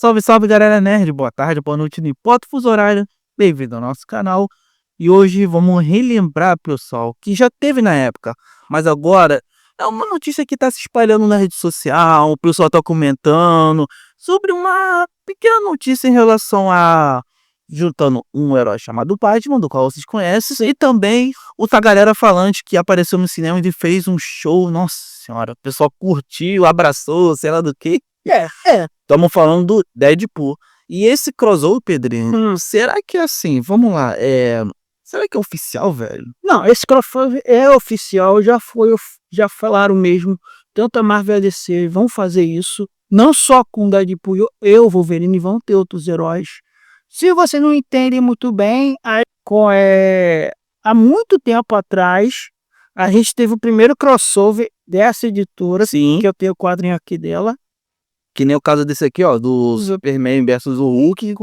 Salve, salve, galera nerd. Boa tarde, boa noite, não importa o fuso horário. Bem-vindo ao nosso canal. E hoje vamos relembrar, pessoal, que já teve na época, mas agora é uma notícia que está se espalhando na rede social, o pessoal está comentando sobre uma pequena notícia em relação a juntando um herói chamado Batman, do qual vocês conhecem, e também outra galera falante que apareceu no cinema e fez um show. Nossa senhora, o pessoal curtiu, abraçou, sei lá do que. Estamos falando do Deadpool. E esse crossover, Pedrinho, será que é assim? Vamos lá, será que é oficial, velho? Não, esse crossover é oficial, já falaram mesmo, tanto a Marvel e a DC vão fazer isso, não só com o Deadpool e o Wolverine, vão ter outros heróis. Se você não entende muito bem, há muito tempo atrás, a gente teve o primeiro crossover dessa editora, Sim. que eu tenho o quadrinho aqui dela. Que nem o caso desse aqui, ó, do Superman versus o Hulk.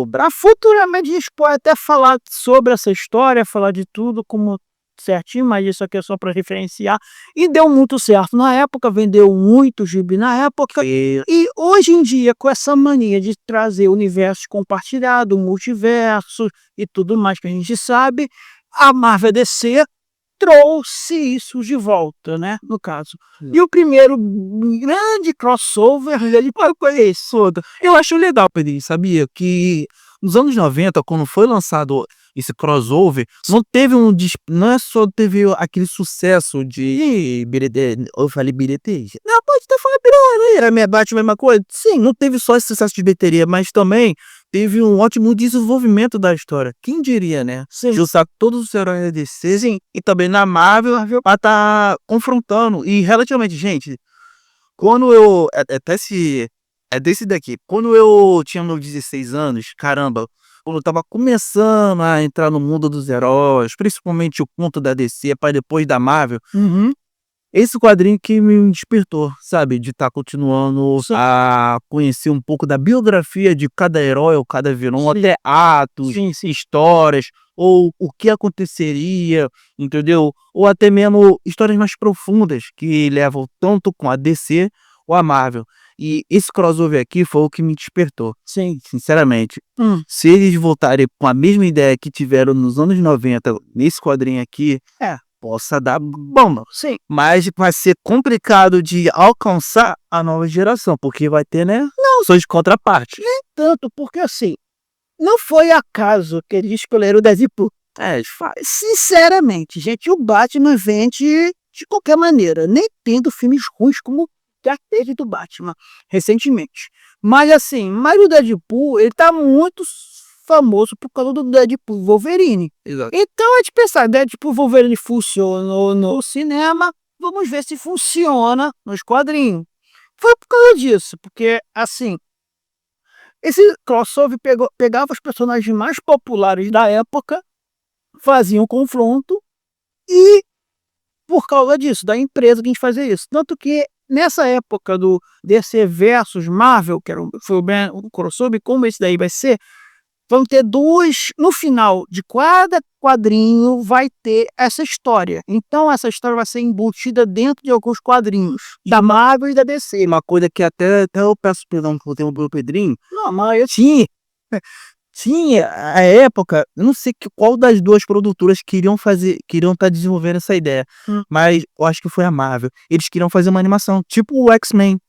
Pra futuramente a gente pode até falar sobre essa história, falar de tudo como certinho, mas isso aqui é só para referenciar. E deu muito certo na época, vendeu muito gibi na época. E hoje em dia, com essa mania de trazer universos compartilhados, multiversos e tudo mais que a gente sabe, a Marvel DC trouxe isso de volta, né, no caso. E o primeiro grande crossover ele foi esse. Eu acho legal, Pedrinho, sabia? Que nos anos 90, quando foi lançado esse crossover, não teve não é só teve aquele sucesso de bilheteria, eu falei bilheteria. Não, pode até falar bilheteria, minha Batman, a mesma coisa. Sim, não teve só esse sucesso de bilheteria, mas também teve um ótimo desenvolvimento da história. Quem diria, né? Sim. Juntar todos os heróis da DC, sim, e também na Marvel pra estar confrontando. E relativamente, gente, quando eu. Até se. É desse daqui. Quando eu tinha meus 16 anos, caramba, quando eu tava começando a entrar no mundo dos heróis, principalmente o ponto da DC, para depois da Marvel, esse quadrinho que me despertou, sabe? De estar continuando a conhecer um pouco da biografia de cada herói ou cada vilão, até atos, histórias, ou o que aconteceria, entendeu? Ou até mesmo histórias mais profundas que levam tanto com a DC ou a Marvel. E esse crossover aqui foi o que me despertou. Sim. Sinceramente. Se eles voltarem com a mesma ideia que tiveram nos anos 90, nesse quadrinho aqui, possa dar bom, Sim. mas vai ser complicado de alcançar a nova geração, porque vai ter, né? Não, só de contraparte. Nem tanto, porque assim, não foi acaso que eles escolheram o Deadpool. Sinceramente, gente, o Batman vende de qualquer maneira, nem tendo filmes ruins como já teve do Batman recentemente. Mas assim, o Deadpool, ele tá muito famoso por causa do Deadpool Wolverine. Exato. Então a gente pensar, Deadpool Wolverine funcionou no cinema, vamos ver se funciona nos quadrinhos. Foi por causa disso, porque assim, esse crossover pegava os personagens mais populares da época, fazia um confronto e por causa disso, da empresa que a gente fazia isso. Tanto que nessa época do DC versus Marvel, que foi o crossover, como esse daí vai ser, vão ter no final de cada quadrinho vai ter essa história. Então essa história vai ser embutida dentro de alguns quadrinhos da Marvel e da DC. Uma coisa que até eu peço perdão por ter o Pedrinho. Não, mas tinha a época, eu não sei qual das duas produtoras queriam estar desenvolvendo essa ideia, mas eu acho que foi a Marvel. Eles queriam fazer uma animação, tipo o X-Men,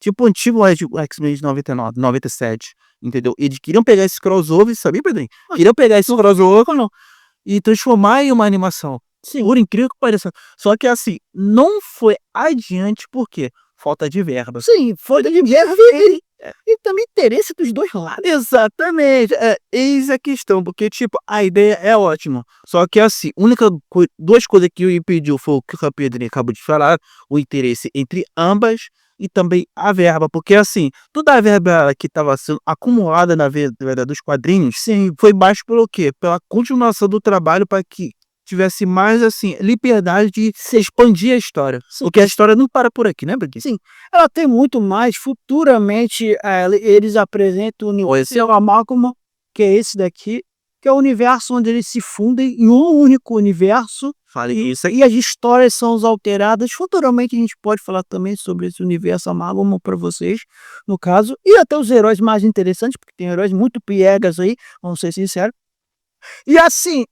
tipo o antigo X-Men de 99, 97, entendeu? Eles queriam pegar esse crossover, sabia, Pedrinho? Queriam pegar esse crossover e transformar em uma animação. Sim. Por incrível que pareça. Só que assim, não foi adiante, por quê? Falta de verba. Sim, falta de verba e também interesse dos dois lados. Exatamente, eis a questão, porque tipo, a ideia é ótima, só que assim, duas coisas que o impediu foi o que o Pedrinho acabou de falar, o interesse entre ambas e também a verba, porque assim, toda a verba que estava sendo acumulada na verdade dos quadrinhos, foi baixo pelo quê? Pela continuação do trabalho para que tivesse mais, assim, liberdade de se expandir a história. Porque a história não para por aqui, né, Brinquedo? Sim, ela tem muito mais. Futuramente, eles apresentam o universo Amálgama, que é esse daqui, que é o universo onde eles se fundem em um único universo, Fale isso. E as histórias são alteradas. Futuramente a gente pode falar também sobre esse universo Marvel para vocês, no caso. E até os heróis mais interessantes, porque tem heróis muito piegas aí, vamos ser sinceros. E assim,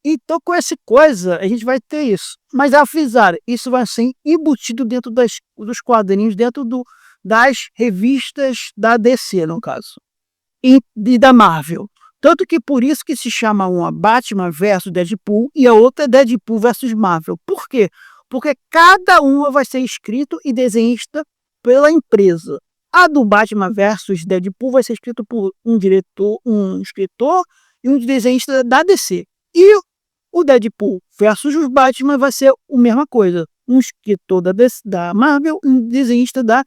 então com essa coisa, a gente vai ter isso. Mas avisar, isso vai ser embutido dentro dos quadrinhos, dentro das revistas da DC, no caso. E da Marvel. Tanto que por isso que se chama uma Batman versus Deadpool e a outra é Deadpool versus Marvel. Por quê? Porque cada uma vai ser escrito e desenhista pela empresa. A do Batman versus Deadpool vai ser escrito por um diretor, um escritor e um desenhista da DC. E o Deadpool versus os Batman vai ser a mesma coisa. Um escritor da Marvel e um desenhista da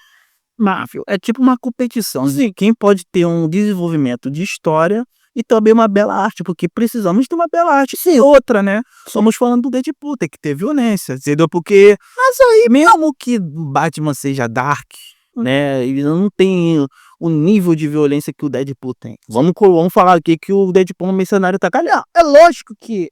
Marvel. É tipo uma competição. Sim. Quem pode ter um desenvolvimento de história e também uma bela arte, porque precisamos de uma bela arte. Sim, outra, né? Estamos falando do Deadpool, tem que ter violência, entendeu? Porque, mas aí, mesmo que Batman seja dark, né? Ele não tem o nível de violência que o Deadpool tem. Vamos falar aqui que o Deadpool no mercenário tá calhado. É lógico que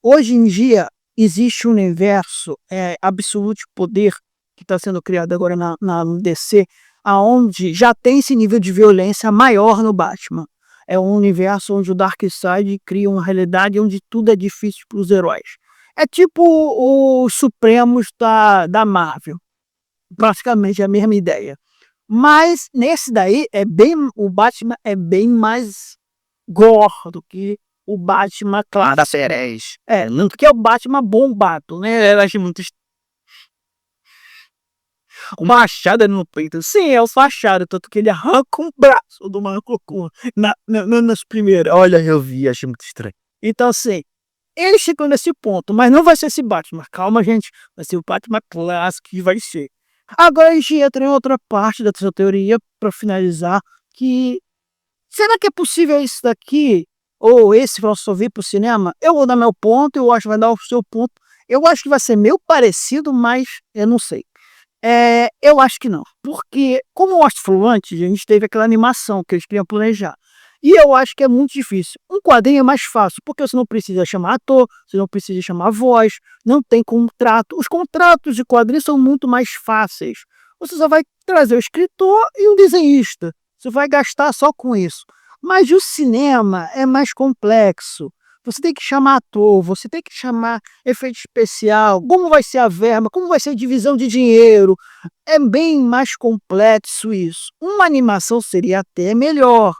hoje em dia existe um universo absoluto poder que está sendo criado agora na DC, aonde já tem esse nível de violência maior no Batman. É um universo onde o Darkseid cria uma realidade onde tudo é difícil para os heróis. É tipo os Supremos da Marvel. Praticamente a mesma ideia. Mas nesse daí o Batman é bem mais gore do que o Batman Claro, da Ceres. porque é o Batman bombado, né? Eu acho muito uma machada no peito. Sim, é o fachada, tanto que ele arranca um braço do Macucu nas primeiras. Olha, eu vi, achei muito estranho. Então, assim, ele chegou nesse ponto, mas não vai ser esse Batman. Calma, gente. Vai ser o Batman clássico que vai ser. Agora a gente entra em outra parte dessa teoria, para finalizar, que será que é possível isso daqui, ou esse vai só vir para o cinema? Eu vou dar meu ponto, eu acho que vai dar o seu ponto. Eu acho que vai ser meio parecido, mas eu não sei. Eu acho que não. Porque, como o Astro falou antes, a gente teve aquela animação que eles queriam planejar. E eu acho que é muito difícil. Um quadrinho é mais fácil, porque você não precisa chamar ator, você não precisa chamar voz, não tem contrato. Os contratos de quadrinhos são muito mais fáceis. Você só vai trazer o escritor e um desenhista. Você vai gastar só com isso. Mas o cinema é mais complexo. Você tem que chamar ator, você tem que chamar efeito especial, como vai ser a verba, como vai ser a divisão de dinheiro. É bem mais complexo isso. Uma animação seria até melhor,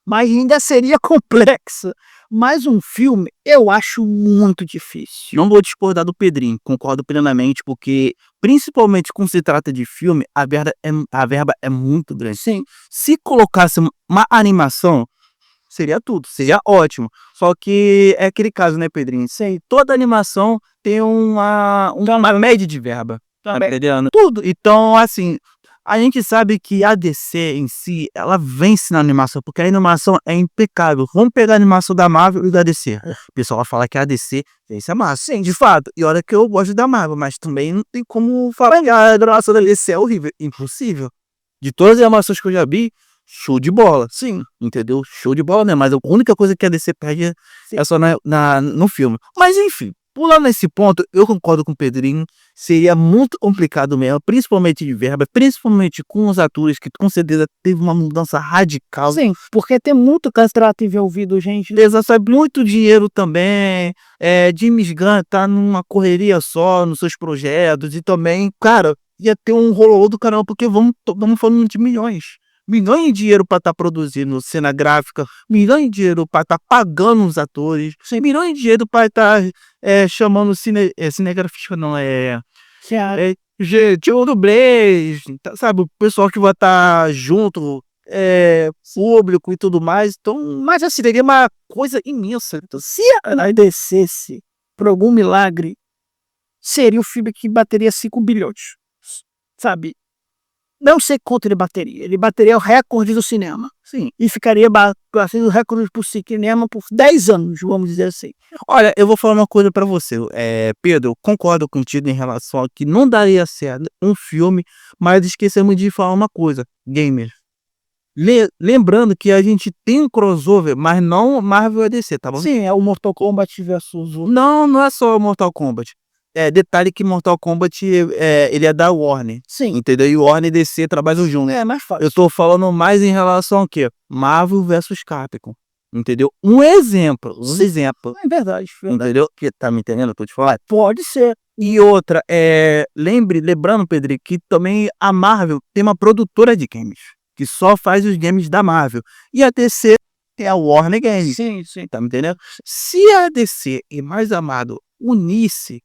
mas ainda seria complexa. Mas um filme eu acho muito difícil. Não vou discordar do Pedrinho, concordo plenamente, porque principalmente quando se trata de filme, a verba é muito grande. Sim. Se colocasse uma animação, seria tudo, seria ótimo. Só que é aquele caso, né, Pedrinho? Sim. Toda animação tem uma média de verba. Tá entendendo? Tudo. Então, assim, a gente sabe que a DC em si, ela vence na animação, porque a animação é impecável. Vamos pegar a animação da Marvel e da DC. O pessoal fala que a DC vence a Marvel. Sim, de fato. E olha que eu gosto da Marvel, mas também não tem como falar que a animação da DC é horrível. Impossível. De todas as animações que eu já vi, show de bola. Sim, entendeu? Show de bola, né? Mas a única coisa que a DC perde é só no filme. Mas enfim, pulando nesse ponto, eu concordo com o Pedrinho. Seria muito complicado mesmo, principalmente de verba, principalmente com os atores, que com certeza teve uma mudança radical. Sim, porque tem muito contrato envolvido, gente. Beleza, sai muito dinheiro também. James Gunn tá numa correria só nos seus projetos. E também, cara, ia ter um rolô do canal, porque vamos falando de milhões. Milhões de dinheiro para estar produzindo cena gráfica, milhões de dinheiro para estar pagando os atores, milhões de dinheiro para estar chamando cinegrafista, não gente, o dublês, sabe, o pessoal que vai estar junto, público e tudo mais. Então, mas assim, seria uma coisa imensa. Então, se a descesse por algum milagre, seria um filme que bateria 5 bilhões, sabe? Não sei quanto ele bateria o recorde do cinema. Sim. E ficaria batendo o recorde por cinema por 10 anos, vamos dizer assim. Olha, eu vou falar uma coisa pra você. Pedro, concordo contigo em relação a que não daria certo um filme, mas esquecemos de falar uma coisa. Gamer. Lembrando que a gente tem um crossover, mas não Marvel e DC, tá bom? Sim, é o Mortal Kombat versus o... Não é só Mortal Kombat. Detalhe que Mortal Kombat, ele é da Warner, Sim, entendeu? E Warner e DC trabalham juntos. é mais fácil. Eu tô falando mais em relação ao quê? Marvel versus Capcom, entendeu? Um exemplo, É verdade. entendeu? Que tá me entendendo? Eu tô te falando. Pode ser. E outra, lembrando, Pedro, que também a Marvel tem uma produtora de games, que só faz os games da Marvel. E a DC é a Warner Games, Sim. tá me entendendo? Se a DC e mais amado unisse,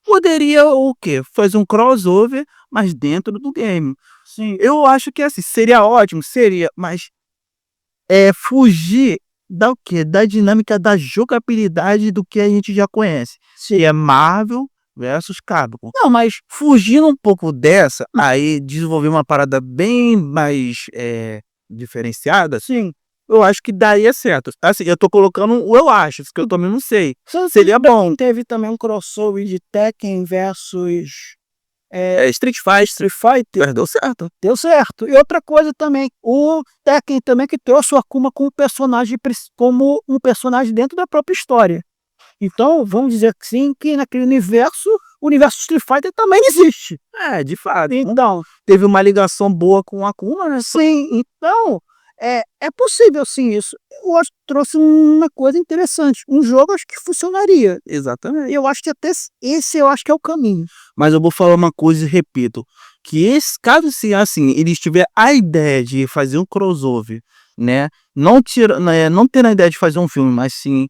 poderia o quê? Fazer um crossover, mas dentro do game. Sim. Eu acho que assim, seria ótimo, seria, mas fugir da o quê? Da dinâmica da jogabilidade do que a gente já conhece. Se é Marvel versus Capcom. Não, mas Fugindo um pouco dessa, aí desenvolver uma parada bem mais diferenciada, sim. eu acho que daria certo. Assim, eu tô colocando o eu acho, porque eu também não sei. Seria bom. Teve também um crossover de Tekken versus Street Fighter, Street Fighter. deu certo. Deu certo. E outra coisa também, o Tekken também que trouxe o Akuma como um personagem dentro da própria história. Então, vamos dizer que sim, que naquele universo, o universo Street Fighter também existe. De fato. Então, Teve uma ligação boa com o Akuma, né? sim, então, é possível sim isso. Eu acho que trouxe uma coisa interessante. Um jogo acho que funcionaria. Exatamente. Eu acho que até esse eu acho que é o caminho. Mas eu vou falar uma coisa e repito, que caso se assim, eles tiver a ideia de fazer um crossover, né? Não tendo a ideia de fazer um filme, mas sim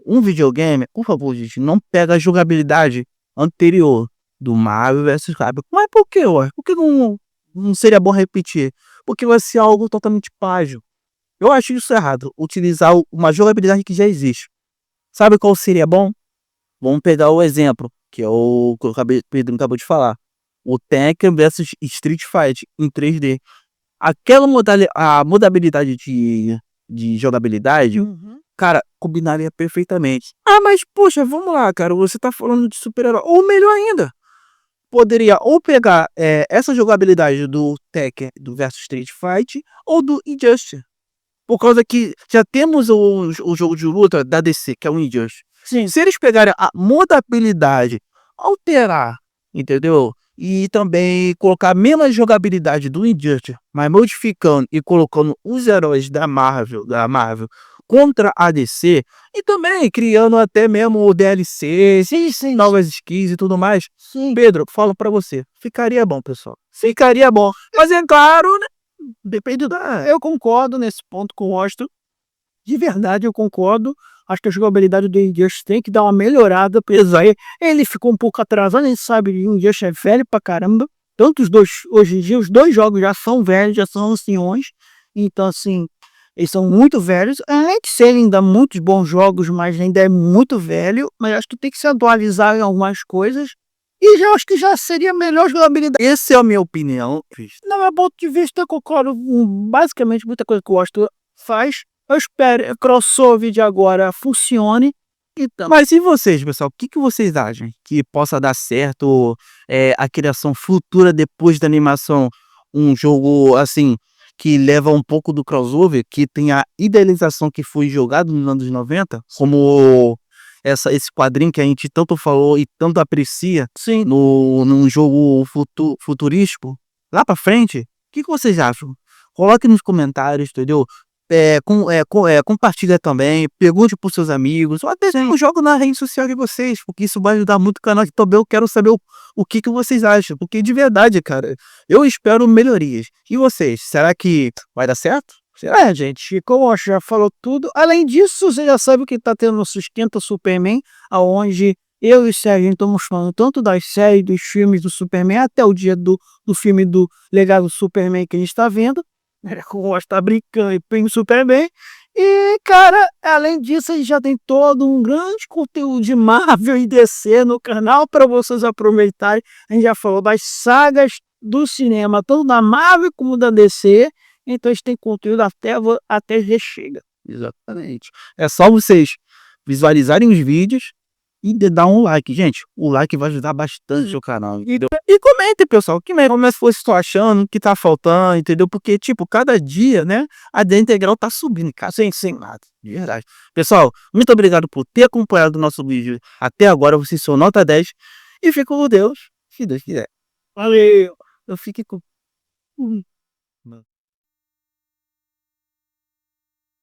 um videogame, por favor, gente, não pega a jogabilidade anterior do Marvel vs Capcom. Mas por quê, ué? Por que não seria bom repetir? Porque vai ser algo totalmente plágio. Eu acho isso errado, utilizar uma jogabilidade que já existe. Sabe qual seria bom? Vamos pegar o exemplo, que é o que o Pedro acabou de falar. O Tekken versus Street Fighter em 3D. Aquela a modalidade de jogabilidade, cara, combinaria perfeitamente. Ah, mas poxa, vamos lá, cara, você tá falando de super-herói. Ou melhor ainda, poderia ou pegar essa jogabilidade do Tekken do versus Street Fighter ou do Injustice. Por causa que já temos o jogo de luta da DC, que é o Injustice. Sim. Se eles pegarem a modalidade, alterar, entendeu? E também colocar a mesma jogabilidade do Injustice, mas modificando e colocando os heróis da Marvel contra a DC, e também criando até mesmo o DLC, Sim. novas skins e tudo mais. Sim. Pedro, falo pra você, ficaria bom, pessoal. Ficaria bom. Mas é claro, né? Depende da... Eu concordo nesse ponto com o Washington. De verdade, eu concordo. Acho que a jogabilidade do Injustice tem que dar uma melhorada. Apesar ele ficou um pouco atrasado, a gente sabe que o Injustice é velho pra caramba. Tanto os dois, hoje em dia, os dois jogos já são velhos, já são anciões. Então, assim, eles são muito velhos. Além de serem ainda muitos bons jogos, mas ainda é muito velho. Mas acho que tem que se atualizar em algumas coisas. E já acho que já seria melhor jogabilidade. Essa é a minha opinião. No meu ponto de vista, eu concordo com basicamente muita coisa que o Washington faz. Eu espero que o crossover de agora funcione. Então, mas e vocês, pessoal? O que vocês acham que possa dar certo a criação futura depois da animação? Um jogo, assim, que leva um pouco do crossover, que tem a idealização que foi jogado nos anos 90, como esse quadrinho que a gente tanto falou e tanto aprecia sim, num jogo futurístico. Lá pra frente, o que vocês acham? Coloque nos comentários, entendeu? Compartilha também, pergunte pros seus amigos, ou até mesmo joga na rede social de vocês, porque isso vai ajudar muito o canal, que também eu quero saber o que vocês acham, porque de verdade, cara, eu espero melhorias. E vocês, será que vai dar certo? gente, como o já falou tudo. Além disso, você já sabe que tá tendo o Sustenta Superman, aonde eu e o Sérgio estamos falando tanto das séries, dos filmes do Superman, até o dia do filme do Legado Superman que a gente está vendo. Com o tá brincando e põe super bem. E, cara, além disso, a gente já tem todo um grande conteúdo de Marvel e DC no canal para vocês aproveitarem. A gente já falou das sagas do cinema, tanto da Marvel como da DC. Então, a gente tem conteúdo até já chega. Exatamente. É só vocês visualizarem os vídeos e dá um like, gente. O like vai ajudar bastante o canal, entendeu? E comente, pessoal, como é que vocês estão achando, que tá faltando, entendeu? Porque, tipo, cada dia, né, a D integral tá subindo, cara, sem nada, de verdade. Pessoal, muito obrigado por ter acompanhado o nosso vídeo até agora. Vocês são nota 10 e fico com Deus, se Deus quiser. Valeu! Eu fique com